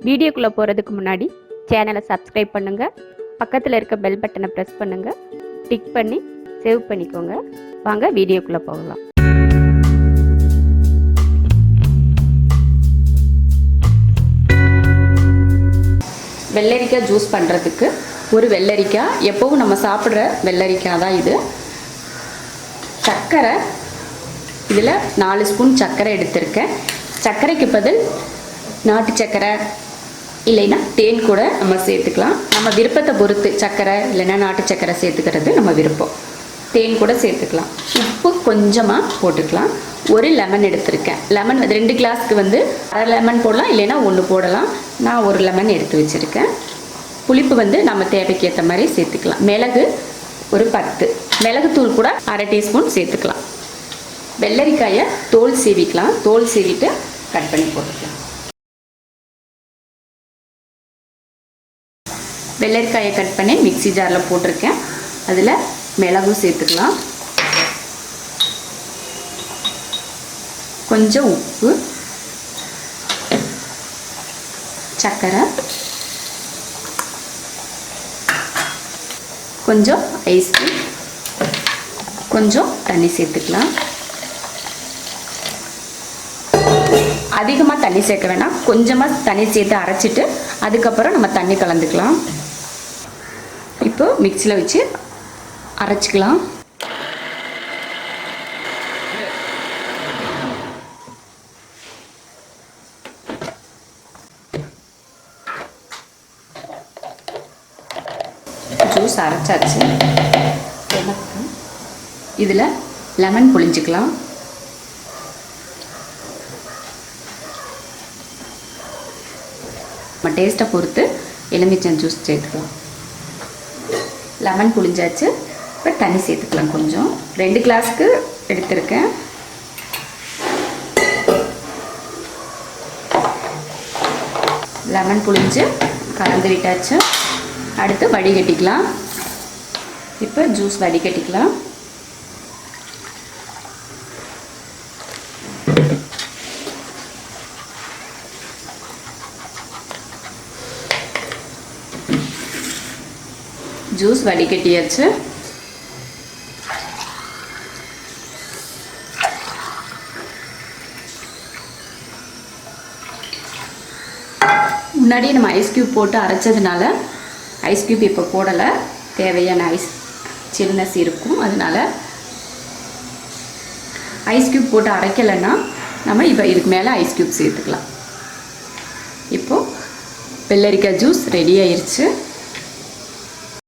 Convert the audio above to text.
வீடியோக்குள்ளே போகிறதுக்கு முன்னாடி சேனலை சப்ஸ்கிரைப் பண்ணுங்கள், பக்கத்தில் இருக்க பெல் பட்டனை ப்ரெஸ் பண்ணுங்கள், டிக் பண்ணி சேவ் பண்ணிக்கோங்க. வாங்க வீடியோக்குள்ளே போகலாம். வெள்ளரிக்காய் ஜூஸ் பண்ணுறதுக்கு ஒரு வெள்ளரிக்காய், எப்போவும் நம்ம சாப்பிட்ற வெள்ளரிக்காய் தான் இது. சர்க்கரை, இதில் 4 ஸ்பூன் சர்க்கரை எடுத்திருக்கேன். சர்க்கரைக்கு பதில் நாட்டு சர்க்கரை இல்லைன்னா தேன் கூட நம்ம சேர்த்துக்கலாம். நம்ம விருப்பத்தை பொறுத்து சர்க்கரை இல்லைன்னா நாட்டு சர்க்கரை சேர்த்துக்கிறது நம்ம விருப்பம். தேன் கூட சேர்த்துக்கலாம். உப்பு கொஞ்சமாக போட்டுக்கலாம். ஒரு லெமன் எடுத்திருக்கேன். லெமன் 2 கிளாஸ்க்கு அரை லெமன் போடலாம், இல்லைன்னா 1 போடலாம். நான் ஒரு லெமன் எடுத்து வச்சுருக்கேன். புளிப்பு நம்ம தேவைக்கு ஏற்ற மாதிரி சேர்த்துக்கலாம். மிளகு ஒரு 10, மிளகுத்தூள் கூட அரை டீஸ்பூன் சேர்த்துக்கலாம். வெள்ளரிக்காயை தோல் சீவிக்கலாம். தோல் சீவிட்டு கட் பண்ணி போட்டுக்கலாம். வெள்ளரிக்காயை கட் பண்ணி மிக்ஸி ஜாரில் போட்டிருக்கேன். அதில் மிளகும் சேர்த்துக்கலாம், கொஞ்சம் உப்பு, சர்க்கரை, கொஞ்சம் ஐஸ்கிரீம், கொஞ்சம் தண்ணி சேர்த்துக்கலாம். அதிகமாக தண்ணி சேர்க்க வேணாம், கொஞ்சமாக தண்ணி சேர்த்து அரைச்சிட்டு அதுக்கப்புறம் நம்ம தண்ணி கலந்துக்கலாம். இப்போ மிக்ஸியில் வச்சு அரைச்சிக்கலாம். ஜூஸ் அரைச்சாச்சு. இதில் லெமன் புழிஞ்சிக்கலாம். நம்ம டேஸ்ட்டை பொறுத்து எலுமிச்சம் ஜூஸ் சேர்த்துக்கலாம். லெமன் புழிஞ்சாச்சு. இப்போ தண்ணி சேர்த்துக்கலாம். கொஞ்சம் 2 கிளாஸ்க்கு எடுத்திருக்கேன். லெமன் புழிஞ்சு கலந்து விட்டாச்சு. அடுத்து வடிகட்டிக்கலாம். இப்போ ஜூஸ் வடிகட்டிக்கலாம். ஜூஸ் வடிகட்டியாச்சு. முன்னாடியே நம்ம ஐஸ் க்யூப் போட்டு அரைச்சதுனால ஐஸ் க்யூப் இப்போ போடலை. தேவையான சில்னஸ் இருக்கும், அதனால ஐஸ் க்யூப் போட்டு அரைக்கலைன்னா நம்ம இப்போ இதுக்கு மேலே ஐஸ் க்யூப் சேர்த்துக்கலாம். இப்போது வெள்ளரிக்காய் ஜூஸ் ரெடி ஆயிடுச்சு.